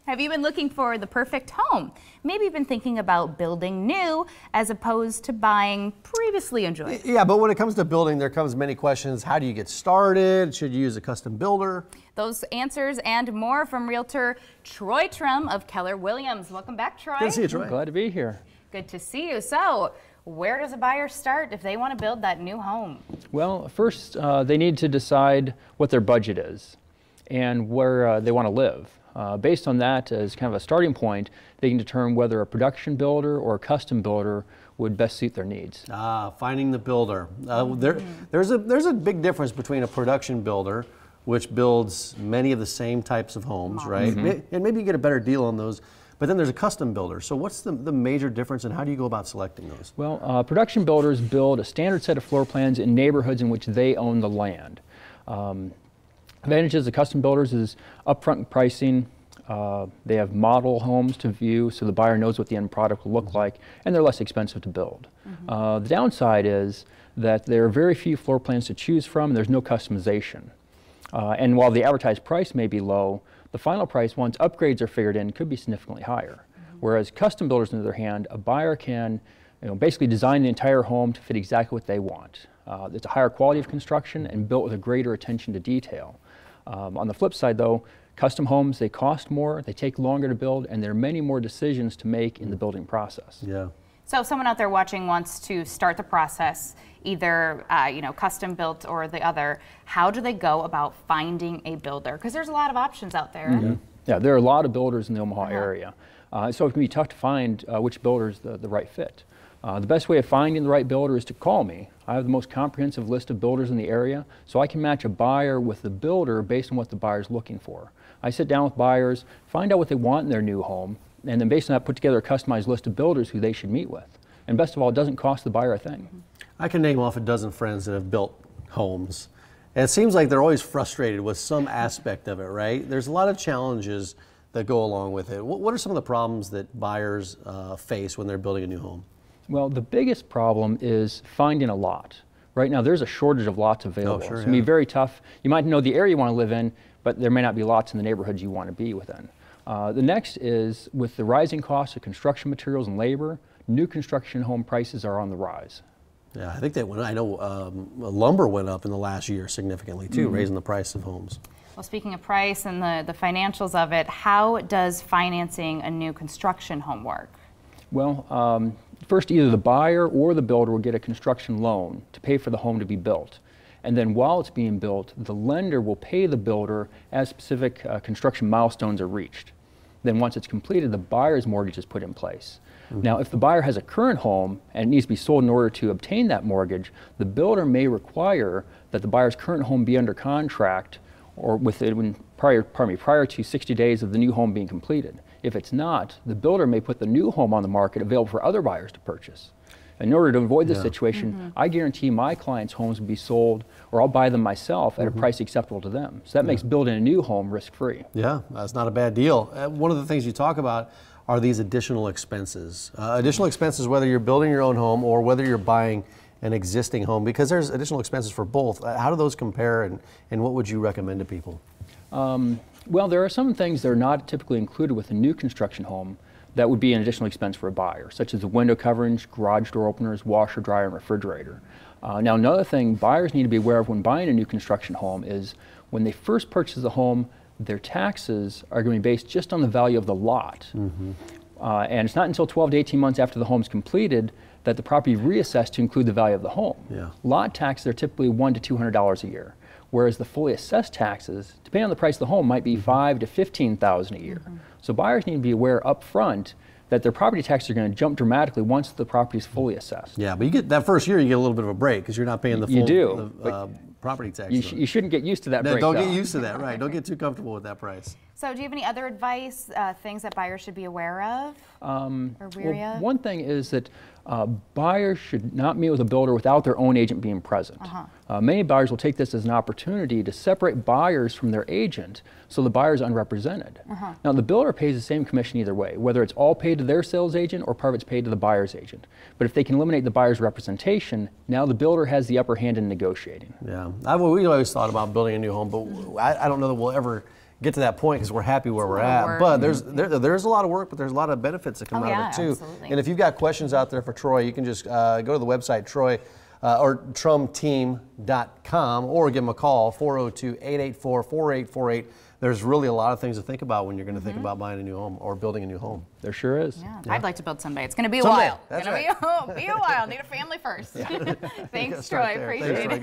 Have you been looking for the perfect home? Maybe you've been thinking about building new as opposed to buying previously enjoyed. Yeah, but when it comes to building, there comes many questions. How do you get started? Should you use a custom builder? Those answers and more from Realtor Trumm of Keller Williams. Welcome back, Troy. Good to see you, Troy. Glad to be here. Good to see you. So, where does a buyer start if they want to build that new home? Well, first they need to decide what their budget is and where they want to live. Based on that, as kind of a starting point, they can determine whether a production builder or a custom builder would best suit their needs. Finding the builder. There's a big difference between a production builder, which builds many of the same types of homes, right? And maybe you get a better deal on those. But then there's a custom builder. So what's the major difference and how do you go about selecting those? Well, production builders build a standard set of floor plans in neighborhoods in which they own the land. Advantages of custom builders is upfront pricing. They have model homes to view so the buyer knows what the end product will look like, and they're less expensive to build. The downside is that there are very few floor plans to choose from and there's no customization. And while the advertised price may be low, the final price, once upgrades are figured in, could be significantly higher. Whereas custom builders, on the other hand, a buyer can basically design the entire home to fit exactly what they want. It's a higher quality of construction and built with a greater attention to detail. On the flip side, though, custom homes, they cost more, they take longer to build, and there are many more decisions to make in the building process. Yeah. So if someone out there watching wants to start the process, either custom built or the other, how do they go about finding a builder? Because there's a lot of options out there. Yeah, there are a lot of builders in the Omaha area. So it can be tough to find which builder is the right fit. The best way of finding the right builder is to call me. I have the most comprehensive list of builders in the area, so I can match a buyer with the builder based on what the buyer's looking for. I sit down with buyers, find out what they want in their new home, and then based on that put together a customized list of builders who they should meet with. And best of all, it doesn't cost the buyer a thing. I can name off a dozen friends that have built homes. And it seems like they're always frustrated with some aspect of it, right? There's a lot of challenges that go along with it. What are some of the problems that buyers face when they're building a new home? Well, the biggest problem is finding a lot. Right now, there's a shortage of lots available. Sure, It's going to be very tough. You might know the area you want to live in, but there may not be lots in the neighborhoods you want to be within. The next is, with the rising costs of construction materials and labor, new construction home prices are on the rise. Yeah, I think that I know lumber went up in the last year significantly too, raising the price of homes. Well, speaking of price and the financials of it, how does financing a new construction home work? Well, first either the buyer or the builder will get a construction loan to pay for the home to be built. And then while it's being built, the lender will pay the builder as specific construction milestones are reached. Then once it's completed, the buyer's mortgage is put in place. Now, if the buyer has a current home and it needs to be sold in order to obtain that mortgage, the builder may require that the buyer's current home be under contract or prior to 60 days of the new home being completed. If it's not, the builder may put the new home on the market available for other buyers to purchase. In order to avoid this situation, I guarantee my clients' homes will be sold, or I'll buy them myself at a price acceptable to them. So that makes building a new home risk-free. Yeah, that's not a bad deal. One of the things you talk about are these additional expenses. Additional expenses whether you're building your own home or whether you're buying an existing home, because there's additional expenses for both. How do those compare, and what would you recommend to people? Well, there are some things that are not typically included with a new construction home that would be an additional expense for a buyer, such as the window coverings, garage door openers, washer, dryer, and refrigerator. Now, another thing buyers need to be aware of when buying a new construction home is when they first purchase the home, their taxes are going to be based just on the value of the lot. And it's not until 12 to 18 months after the home's completed that the property is reassessed to include the value of the home. Lot taxes are typically $100 to $200 a year, whereas the fully assessed taxes, depending on the price of the home, might be $5,000 to $15,000 a year. So buyers need to be aware up front that their property taxes are going to jump dramatically once the property is fully assessed. Yeah, but you get that first year, you get a little bit of a break because you're not paying the full property tax. You shouldn't get used to that break. Don't get used to that, right? Don't get too comfortable with that price. So do you have any other advice, things that buyers should be aware of or wary of? One thing is that buyers should not meet with a builder without their own agent being present. Many buyers will take this as an opportunity to separate buyers from their agent so the buyer is unrepresented. Now, the builder pays the same commission either way, whether it's all paid to their sales agent or part of it's paid to the buyer's agent. But if they can eliminate the buyer's representation, now the builder has the upper hand in negotiating. Yeah, we always thought about building a new home, but I don't know that we'll ever get to that point because we're happy where we're at. work. But there's a lot of work, but there's a lot of benefits that come out of it too. Absolutely. And if you've got questions out there for Troy, you can just go to the website or trummteam.com, or give them a call, 402-884-4848. There's really a lot of things to think about when you're going to think about buying a new home or building a new home. There sure is. Yeah. I'd like to build someday. It's going to be a Someday. while. That's It's going to be a while. Need a family first. Thanks, Troy. Appreciate it.